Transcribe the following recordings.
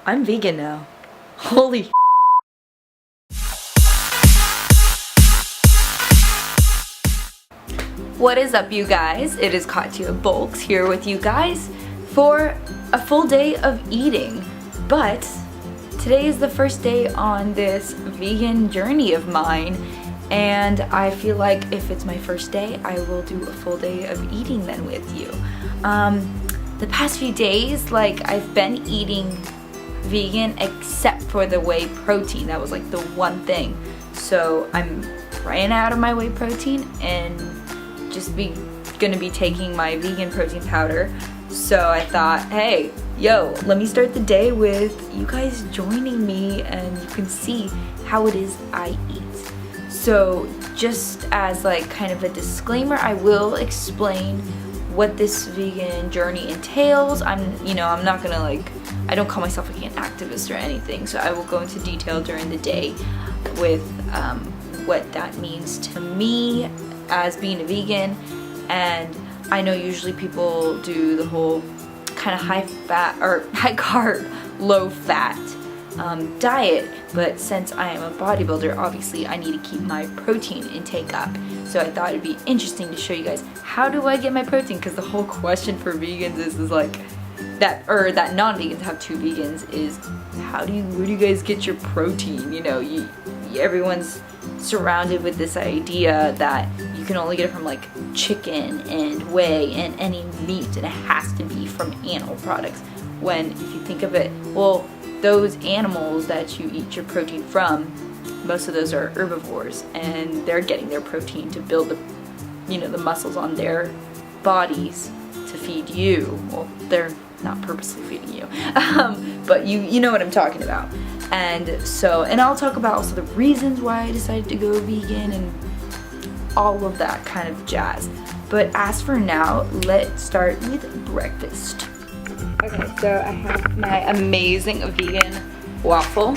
I'm vegan now. Holy What is up, you guys? It is Katya Bulks here with you guys for a full day of eating. But today is the first day on this vegan journey of mine, and I feel like if it's my first day, I will do a full day of eating then with you. The past few days, like, I've been eating vegan except for the whey protein. That was like the one thing. So I'm ran out of my whey protein and just gonna be taking my vegan protein powder. So I thought, hey, let me start the day with you guys joining me, and you can see how it is I eat. So just as like kind of a disclaimer, I will explain what this vegan journey entails. I'm not gonna I don't call myself like an activist or anything, so I will go into detail during the day with what that means to me as being a vegan. And I know usually people do the whole kind of high fat or high carb, low fat diet, but since I am a bodybuilder, obviously I need to keep my protein intake up. So I thought it'd be interesting to show you guys, how do I get my protein? Because the whole question for vegans is like that non-vegans have two vegans is where do you guys get your protein? Everyone's surrounded with this idea that you can only get it from like chicken and whey and any meat, and it has to be from animal products. When if you think of it, well, those animals that you eat your protein from, most of those are herbivores, and they're getting their protein to build the muscles on their bodies to feed you. Well, they're not purposely feeding you, but you know what I'm talking about. And I'll talk about also the reasons why I decided to go vegan and all of that kind of jazz. But as for now, let's start with breakfast. Okay, so I have my amazing vegan waffle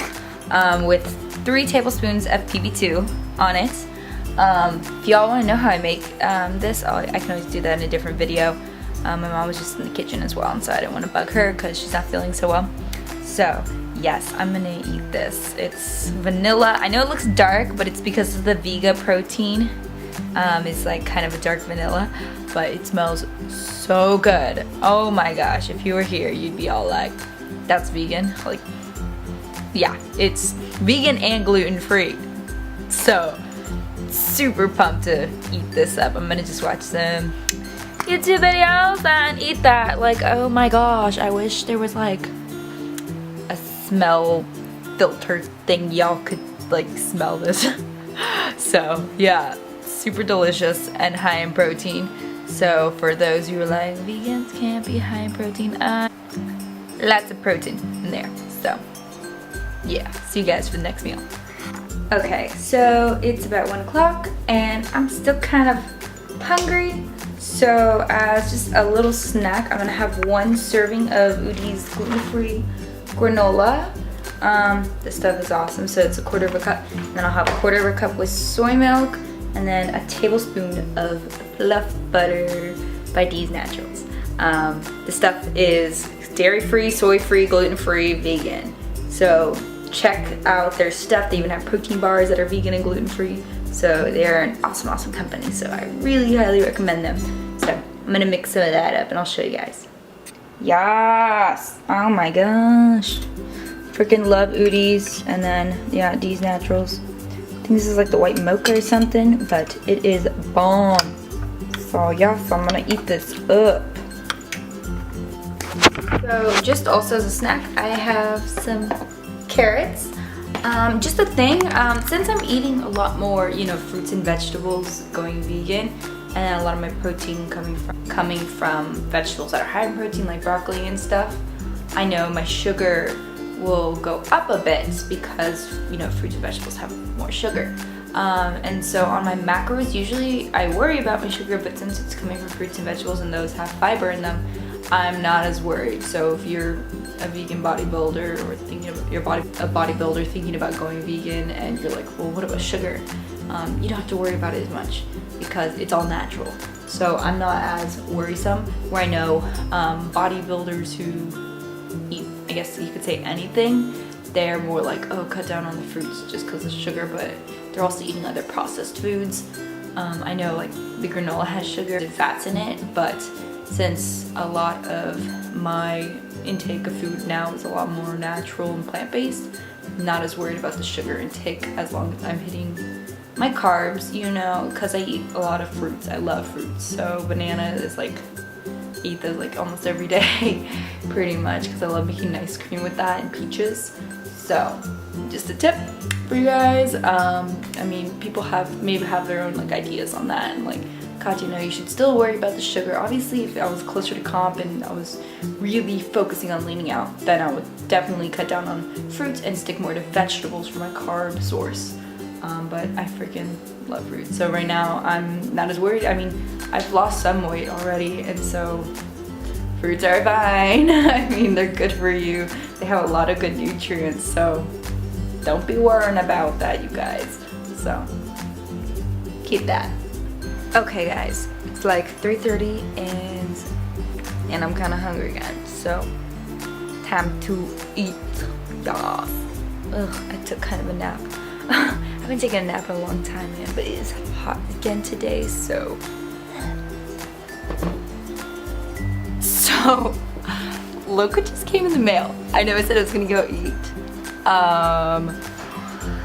with 3 tablespoons of PB2 on it. If y'all want to know how I make this, I can always do that in a different video. My mom was just in the kitchen as well, and so I didn't want to bug her because she's not feeling so well. So yes, I'm gonna eat this. It's vanilla. I know it looks dark, but it's because of the Vega protein. It's like kind of a dark vanilla, but it smells so good. Oh my gosh, if you were here, you'd be all like, that's vegan. Like, yeah, it's vegan and gluten-free. So super pumped to eat this up. I'm gonna just watch some YouTube videos and eat that. Like, oh my gosh, I wish there was like a smell filter thing y'all could like smell this. So yeah, super delicious and high in protein. So for those who are like, vegans can't be high in protein, lots of protein in there. So yeah, see you guys for the next meal. Okay, so it's about 1 o'clock and I'm still kind of hungry. So as just a little snack, I'm gonna have 1 serving of Udi's gluten-free granola. This stuff is awesome. So it's 1/4 cup. And then I'll have 1/4 cup with soy milk, and then a tablespoon of fluff butter by D's Naturals. The stuff is dairy-free, soy-free, gluten-free, vegan. So check out their stuff. They even have protein bars that are vegan and gluten-free. So they're an awesome company. So I really highly recommend them. So I'm gonna mix some of that up and I'll show you guys. Yes! Oh my gosh. Freaking love Udi's, and then yeah, D's Naturals. I think this is like the white mocha or something, but it is bomb. So yeah, so I'm gonna eat this up. So just also as a snack, I have some carrots. Just a thing, since I'm eating a lot more, fruits and vegetables going vegan, and a lot of my protein coming from vegetables that are high in protein, like broccoli and stuff, I know my sugar will go up a bit because, fruits and vegetables have more sugar. And so on my macros, usually I worry about my sugar, but since it's coming from fruits and vegetables and those have fiber in them, I'm not as worried. So if you're a vegan bodybuilder or thinking about a bodybuilder thinking about going vegan and you're like, well, what about sugar? You don't have to worry about it as much because it's all natural. So I'm not as worrisome, where I know bodybuilders who eat I guess you could say anything, they're more like, oh, cut down on the fruits just because of sugar, but they're also eating other processed foods. I know like the granola has sugar and fats in it, but since a lot of my intake of food now is a lot more natural and plant-based, I'm not as worried about the sugar intake as long as I'm hitting my carbs, you know, because I eat a lot of fruits. I love fruits, so banana is like, eat those like almost every day pretty much, because I love making ice cream with that and peaches. So just a tip for you guys. I mean, people maybe have their own like ideas on that, and like, Katya, no, you should still worry about the sugar. Obviously, if I was closer to comp and I was really focusing on leaning out, then I would definitely cut down on fruits and stick more to vegetables for my carb source. But I freaking love fruits. So right now I'm not as worried. I mean, I've lost some weight already, and so fruits are fine. I mean, they're good for you. They have a lot of good nutrients, so don't be worrying about that, you guys. So keep that. Okay guys, it's like 3:30 and I'm kind of hungry again, so time to eat. Yes. Ugh, I took kind of a nap. I haven't taken a nap in a long time, man, but it is hot again today, so look what just came in the mail. I know I said I was gonna go eat.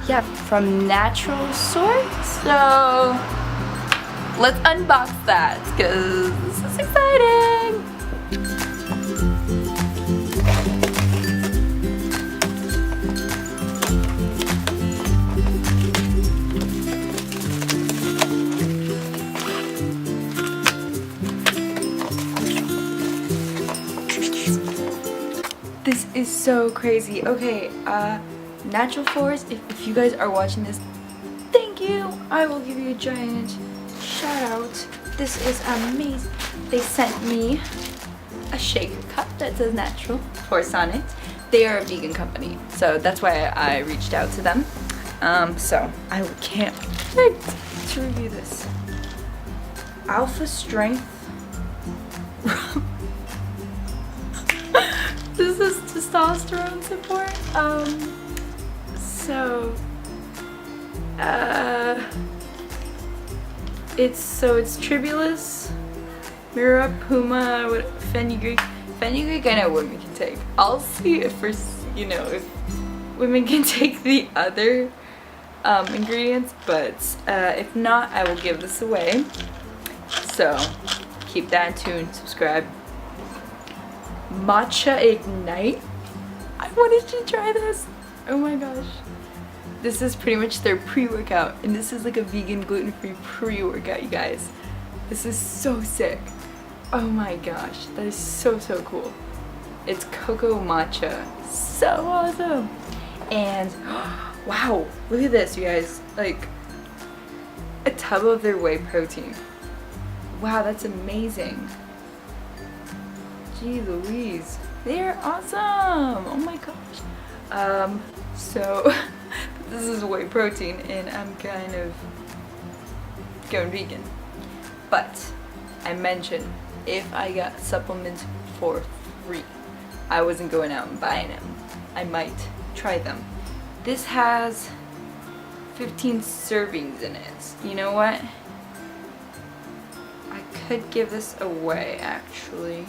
Yeah, from Natural Source, so let's unbox that, because this is exciting! This is so crazy. Okay, Natural Forest, if you guys are watching this, thank you! I will give you a giant shout out. This is amazing. They sent me a shaker cup that says Natural Forest on it. They are a vegan company, so that's why I reached out to them. So I can't wait to review this. Alpha Strength. This is testosterone support. It's Tribulus, Mira, Puma, Fenugreek. Fenugreek, I know women can take. I'll see if if women can take the other ingredients, but if not, I will give this away. So keep that tuned. Subscribe. Matcha Ignite. I wanted to try this. Oh my gosh. This is pretty much their pre-workout, and this is like a vegan gluten-free pre-workout, you guys. This is so sick. Oh my gosh, that is so cool. It's cocoa matcha. So awesome. And wow, look at this, you guys. Like a tub of their whey protein. Wow, that's amazing. Gee Louise, they're awesome. Oh my gosh. So this is whey protein, and I'm kind of going vegan. But I mentioned if I got supplements for free, I wasn't going out and buying them. I might try them. This has 15 servings in it. You know what? I could give this away, actually.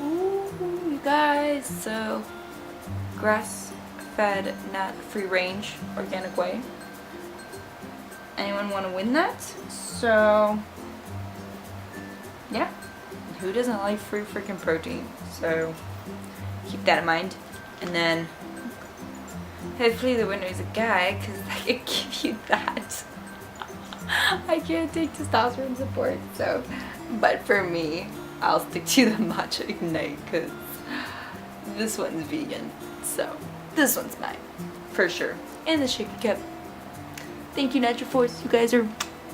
Ooh, you guys. So, grass-fed, not free-range, organic whey. Anyone want to win that? So, yeah. Who doesn't like free freaking protein? So, keep that in mind. And then, hopefully the winner is a guy, because I can give you that. I can't take testosterone support, so. But for me, I'll stick to the Matcha Ignite, because this one's vegan. So, this one's mine. For sure. And the shaky cup. Thank you, Natural Force. You guys are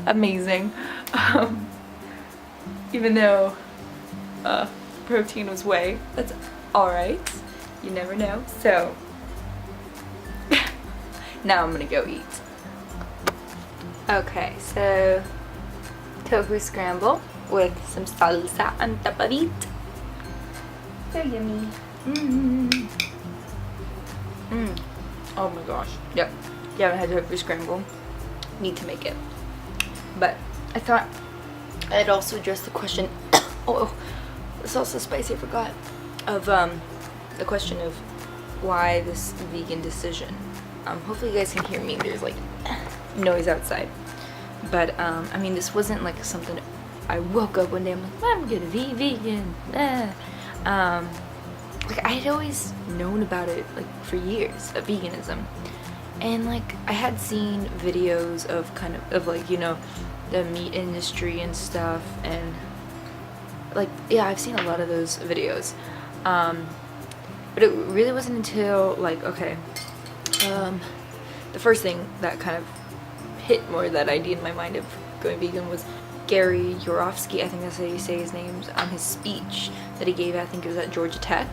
amazing. Even though protein was whey, that's alright. You never know. So, now I'm gonna go eat. Okay, so tofu scramble with some salsa on top of it. So yummy. Oh my gosh. Yep. You haven't had tofu scramble. Need to make it. But I thought I'd also address the question. Oh, it's also spicy. I forgot of the question of why this vegan decision. Hopefully you guys can hear me. There's like noise outside. But I mean, this wasn't like something I woke up one day. I'm like, I'm gonna be vegan. Like I had always known about it like for years of veganism, and like I had seen videos of kind of like, you know, the meat industry and stuff, and like yeah, I've seen a lot of those videos, but it really wasn't until like the first thing that kind of hit more that idea in my mind of going vegan was Gary Yourofsky, I think that's how you say his name, on his speech that he gave, I think it was at Georgia Tech,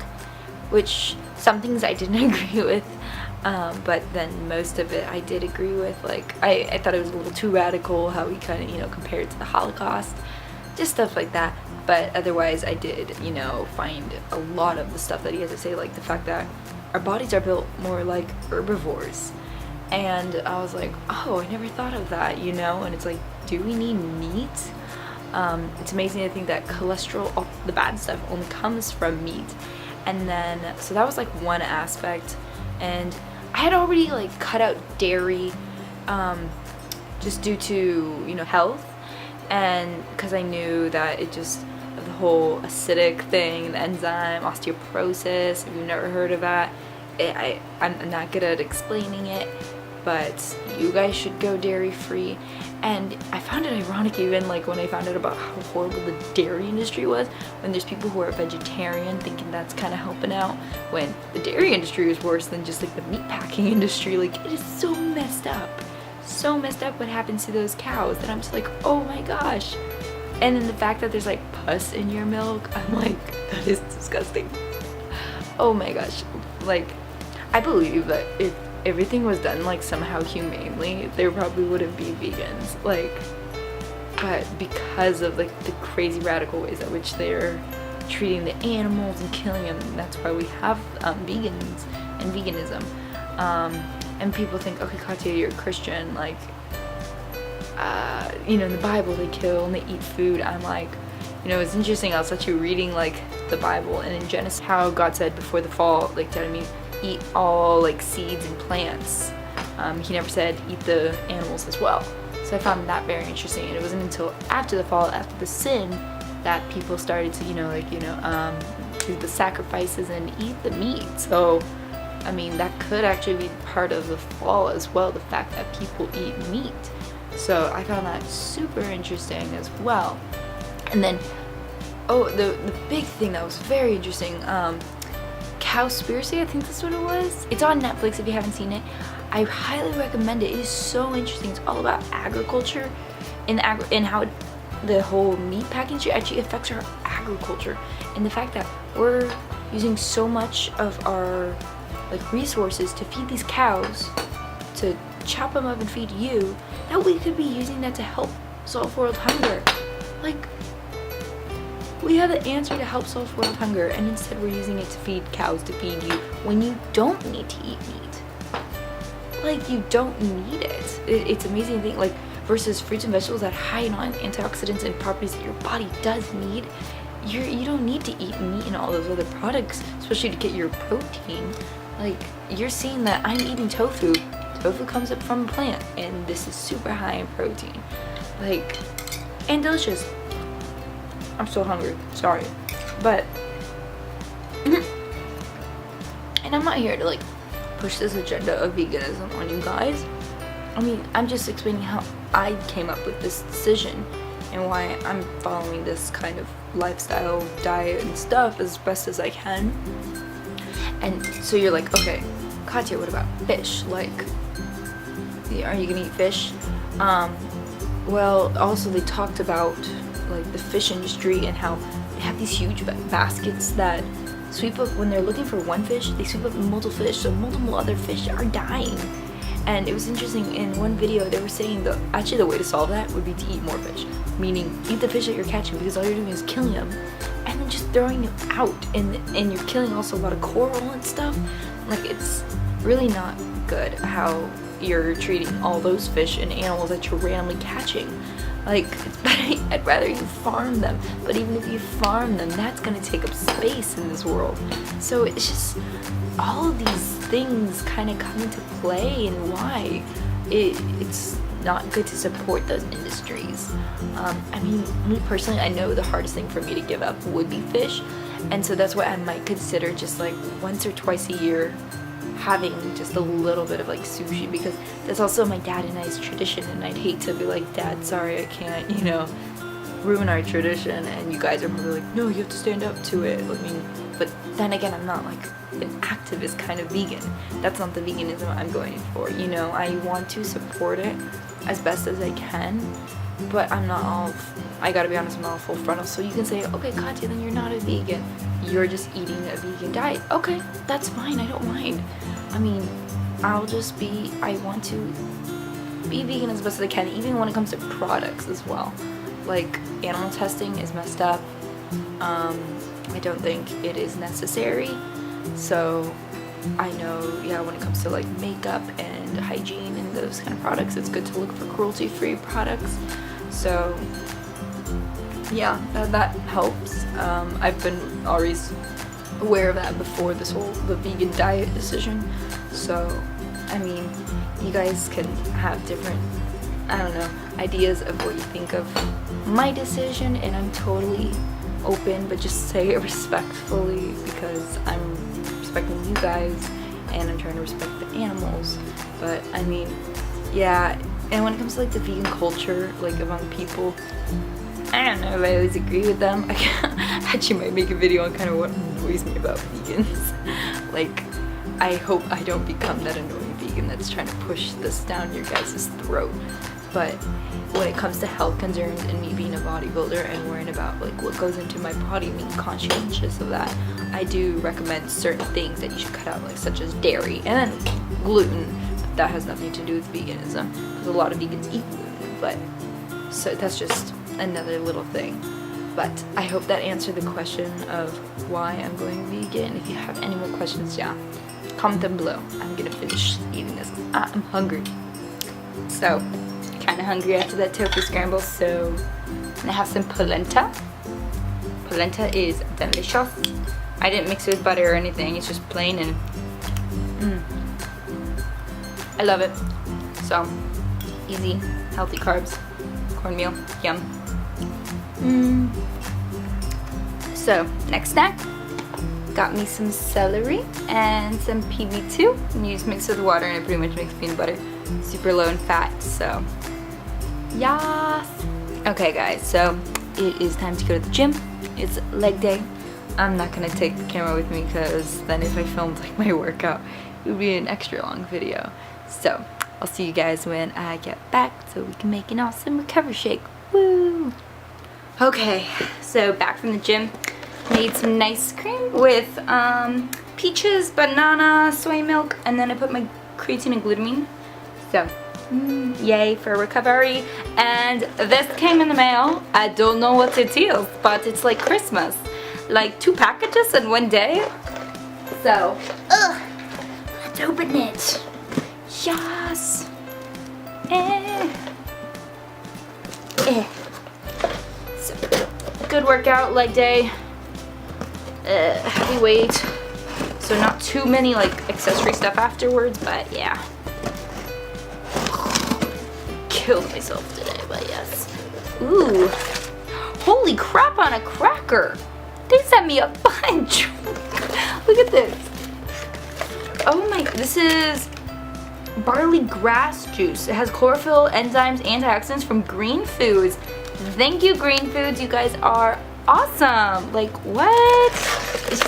which some things I didn't agree with, but then most of it I did agree with. Like I thought it was a little too radical how he kind of, you know, compared it to the Holocaust, just stuff like that. But otherwise I did, you know, find a lot of the stuff that he had to say, like the fact that our bodies are built more like herbivores. And I was like, oh, I never thought of that, you know. And it's like, do we need meat? It's amazing to think that cholesterol, all the bad stuff, only comes from meat. And then so that was like one aspect, and I had already like cut out dairy just due to, you know, health, and because I knew that it just, the whole acidic thing, the enzyme osteoporosis, if you've never heard of that, I'm not good at explaining it, but you guys should go dairy free. And I found it ironic, even like when I found out about how horrible the dairy industry was, when there's people who are vegetarian thinking that's kind of helping out, when the dairy industry is worse than just like the meat packing industry. Like it is so messed up what happens to those cows that I'm just like, oh my gosh. And then the fact that there's like pus in your milk, I'm like, that is disgusting. Oh my gosh. Like I believe that if everything was done like somehow humanely, there probably wouldn't be vegans, like, but because of like the crazy radical ways at which they're treating the animals and killing them, that's why we have vegans and veganism. And people think, okay, Katya, you're a Christian, like you know, in the Bible they kill and they eat food. I'm like, you know, it's interesting, I was actually reading like the Bible, and in Genesis how God said before the fall, like, to me, eat all like seeds and plants. He never said eat the animals as well. So I found that very interesting, and it wasn't until after the fall, after the sin, that people started to, do the sacrifices and eat the meat. So I mean, that could actually be part of the fall as well, the fact that people eat meat. So I found that super interesting as well. And then the big thing that was very interesting, Cowspiracy, I think that's what it was. It's on Netflix if you haven't seen it. I highly recommend it. It is so interesting. It's all about agriculture and how the whole meat packing industry actually affects our agriculture, and the fact that we're using so much of our resources to feed these cows, to chop them up and feed you, that we could be using that to help solve world hunger. We have the answer to help solve world hunger, and instead we're using it to feed cows, to feed you, when you don't need to eat meat. You don't need it. It's an amazing thing, versus fruits and vegetables that high in antioxidants and properties that your body does need. You don't need to eat meat and all those other products, especially to get your protein. You're seeing that I'm eating tofu. Tofu comes up from a plant, and this is super high in protein. And delicious. I'm so hungry, sorry. But, and I'm not here to push this agenda of veganism on you guys. I mean, I'm just explaining how I came up with this decision and why I'm following this kind of lifestyle, diet, and stuff as best as I can. And so you're like, okay, Katya, what about fish? Are you gonna eat fish? Well, also they talked about the fish industry and how they have these huge baskets that sweep up, when they're looking for one fish, they sweep up multiple fish, so multiple other fish are dying. And it was interesting, in one video they were saying that actually the way to solve that would be to eat more fish, meaning eat the fish that you're catching, because all you're doing is killing them. And even just throwing you out, and you're killing also a lot of coral and stuff. Like, it's really not good how you're treating all those fish and animals that you're randomly catching. Like, it's better, I'd rather you farm them, but even if you farm them, that's gonna take up space in this world. So it's just, all of these things kind of come into play, and why it's not good to support those industries. I mean, me personally, I know the hardest thing for me to give up would be fish, and so that's why I might consider just like once or twice a year having just a little bit of like sushi, because that's also my dad and I's tradition, and I'd hate to be like, Dad, sorry, I can't, you know, ruin our tradition, and you guys are probably like, no, you have to stand up to it. I mean, but then again, I'm not like an activist kind of vegan. That's not the veganism I'm going for, you know. I want to support it as best as I can, but I'm not all, I gotta be honest, I'm not all full frontal. So you can say, okay, Katya, then you're not a vegan, you're just eating a vegan diet. Okay, that's fine, I don't mind. I mean, I'll just be, I want to be vegan as best as I can, even when it comes to products as well. Like, animal testing is messed up. I don't think it is necessary. So I know, yeah, when it comes to like makeup and hygiene and those kind of products, it's good to look for cruelty-free products. So yeah, that helps. I've been always aware of that before this whole the vegan diet decision. So I mean, you guys can have different, I don't know, ideas of what you think of my decision, and I'm totally open, but just say it respectfully, because I'm respecting you guys and I'm trying to respect the animals. But I mean, yeah, and when it comes to like the vegan culture, like among people, I don't know if I always agree with them. I actually might make a video on kind of what annoys me about vegans. Like, I hope I don't become that annoying vegan that's trying to push this down your guys' throat. But when it comes to health concerns and me being a bodybuilder and worrying about like what goes into my body, being conscientious of that, I do recommend certain things that you should cut out, like such as dairy and then gluten. But that has nothing to do with veganism, because a lot of vegans eat gluten. But so that's just another little thing. But I hope that answered the question of why I'm going vegan. If you have any more questions, yeah, comment them below. I'm gonna finish eating this. I'm hungry. So, kind of hungry after that tofu scramble, so I'm gonna have some polenta. Polenta is delicious. I didn't mix it with butter or anything, it's just plain, and I love it. So, easy, healthy carbs, cornmeal, yum. So, next snack, got me some celery and some PB2, and you just mix it with water, and it pretty much makes peanut butter super low in fat, so yes. Okay guys, so it is time to go to the gym. It's leg day. I'm not gonna take the camera with me, because then if I filmed like my workout, it would be an extra long video. So I'll see you guys when I get back, so we can make an awesome recovery shake. Woo! Okay, so back from the gym. Made some nice cream with peaches, banana, soy milk, and then I put my creatine and glutamine. So yay for recovery. And this came in the mail. I don't know what it is, but it's like Christmas, like 2 packages in one day. So let's open it. Yes. So good workout, leg day, heavy weight, so not too many like accessory stuff afterwards, but yeah, killed myself today, but yes. Ooh, holy crap on a cracker. They sent me a bunch. Look at this. Oh my, this is barley grass juice. It has chlorophyll, enzymes, antioxidants from Green Foods. Thank you, Green Foods. You guys are awesome. Like, what? It's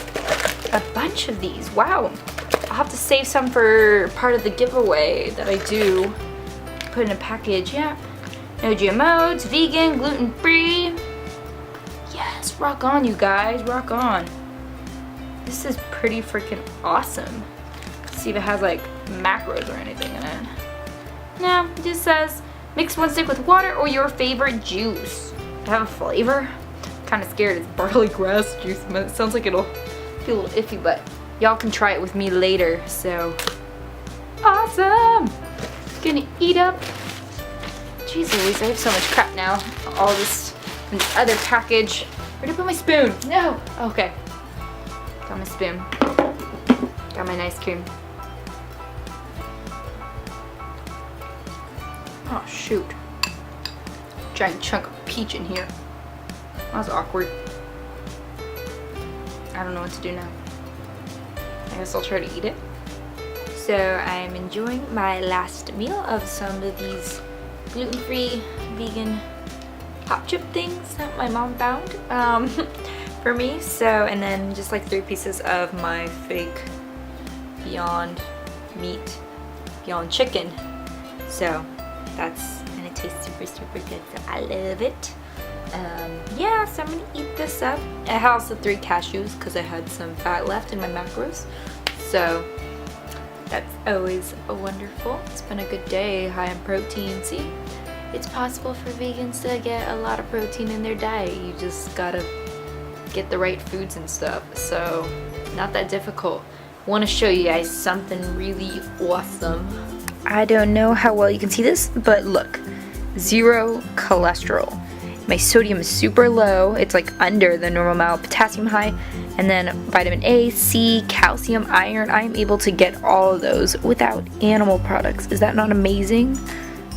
a bunch of these. Wow. I'll have to save some for part of the giveaway that I do. Put in a package. Yeah. No GMO. It's vegan, gluten-free. Yes, rock on, you guys. Rock on. This is pretty freaking awesome. Let's see if it has like macros or anything in it. No, it just says mix 1 stick with water or your favorite juice. Does it have a flavor? kind of scared. It's barley grass juice. It sounds like it'll feel a little iffy, but y'all can try it with me later. So awesome! Gonna eat up. Jeez Louise, I have so much crap now. All this and this other package. Where'd I put my spoon? No! Okay. Got my spoon. Got my ice cream. Oh shoot. Giant chunk of peach in here. That was awkward. I don't know what to do now. I guess I'll try to eat it. So I'm enjoying my last meal of some of these gluten-free vegan pop chip things that my mom found for me. So, and then just like 3 pieces of my fake Beyond Meat, Beyond Chicken. So that's, and it tastes super good, so I love it. Yeah, so I'm gonna eat this up. I had also 3 cashews because I had some fat left in my macros. So that's always wonderful. It's been a good day, high in protein. See, it's possible for vegans to get a lot of protein in their diet. You just gotta get the right foods and stuff. So not that difficult. Want to show you guys something really awesome. I don't know how well you can see this, but look, 0 cholesterol. My sodium is super low. It's like under the normal amount. Potassium high, and then vitamin A, C, calcium, iron. I am able to get all of those without animal products. Is that not amazing?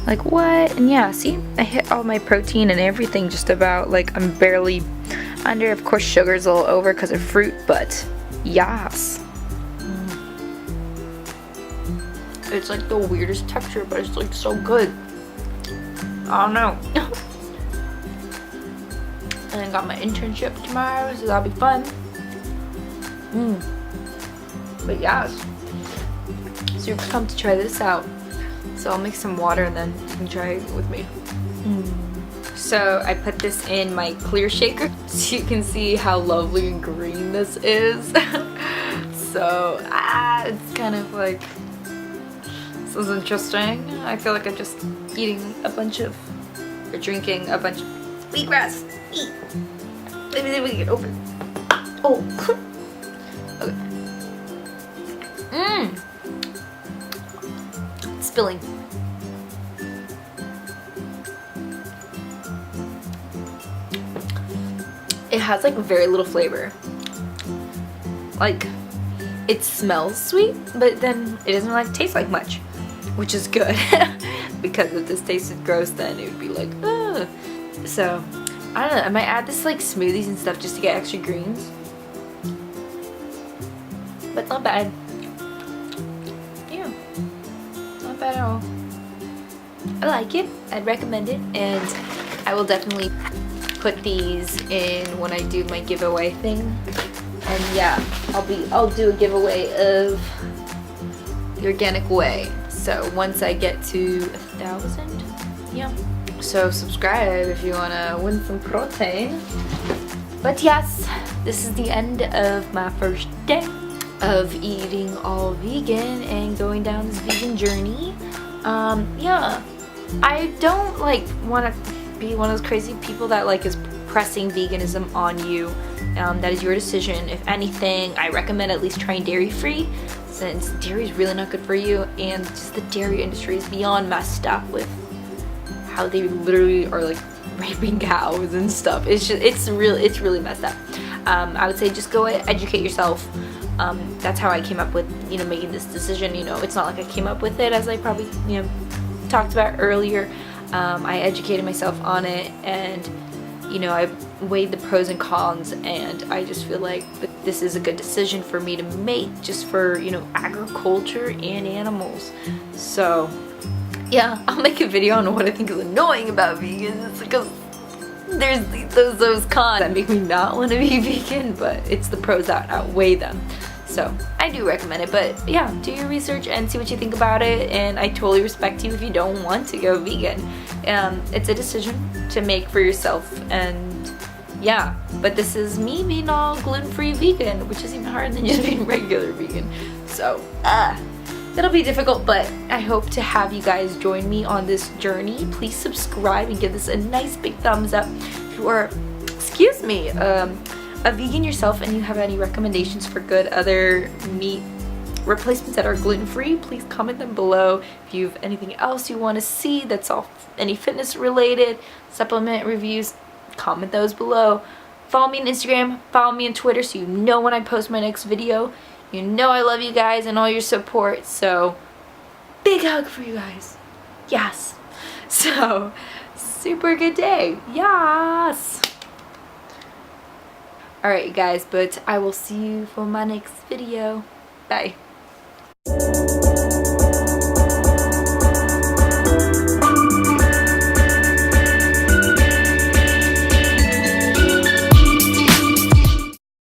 Like what? And yeah, see, I hit all my protein and everything just about. Like I'm barely under. Of course, sugar's a little over because of fruit, but yes. It's like the weirdest texture, but it's like so good. I don't know. And I got my internship tomorrow, so that'll be fun. But yes, super pumped to try this out. So I'll make some water and then you can try it with me. So I put this in my clear shaker so you can see how lovely and green this is. So it's kind of like, this is interesting. I feel like I'm just eating a bunch of, or drinking a bunch of wheatgrass. Eat. Let me see if we can open. Oh. Okay. Spilling. It has like very little flavor. Like, it smells sweet, but then it doesn't like taste like much, which is good. Because if this tasted gross, then it would be like, ugh. So I don't know, I might add this like smoothies and stuff just to get extra greens. But it's not bad. Yeah, not bad at all. I like it, I'd recommend it, and I will definitely put these in when I do my giveaway thing. And yeah, I'll do a giveaway of the organic whey. So once I get to 1,000, yeah. So subscribe if you wanna win some protein. But yes, this is the end of my first day of eating all vegan and going down this vegan journey. Yeah, I don't like wanna be one of those crazy people that like is pressing veganism on you. That is your decision. If anything, I recommend at least trying dairy-free, since dairy is really not good for you, and just the dairy industry is beyond messed up with how they literally are like raping cows and stuff. It's really messed up. I would say just go educate yourself. That's how I came up with making this decision. It's not like I came up with it, as I probably talked about earlier. I educated myself on it, and I weighed the pros and cons, and I just feel like this is a good decision for me to make, just for agriculture and animals. So yeah, I'll make a video on what I think is annoying about vegans, because there's those cons that make me not want to be vegan, but it's the pros that outweigh them. So I do recommend it, but yeah, do your research and see what you think about it, and I totally respect you if you don't want to go vegan. It's a decision to make for yourself, and yeah, but this is me being all gluten-free vegan, which is even harder than just being regular vegan. So it'll be difficult, but I hope to have you guys join me on this journey. Please subscribe and give this a nice big thumbs up if you are excuse me, a vegan yourself and you have any recommendations for good other meat replacements that are gluten-free, please comment them below. If you have anything else you want to see that's all any fitness related, supplement reviews, comment those below. Follow me on Instagram, follow me on Twitter so you know when I post my next video. You know I love you guys and all your support, so big hug for you guys. Yes. So, super good day. Yes. Alright, you guys, but I will see you for my next video. Bye.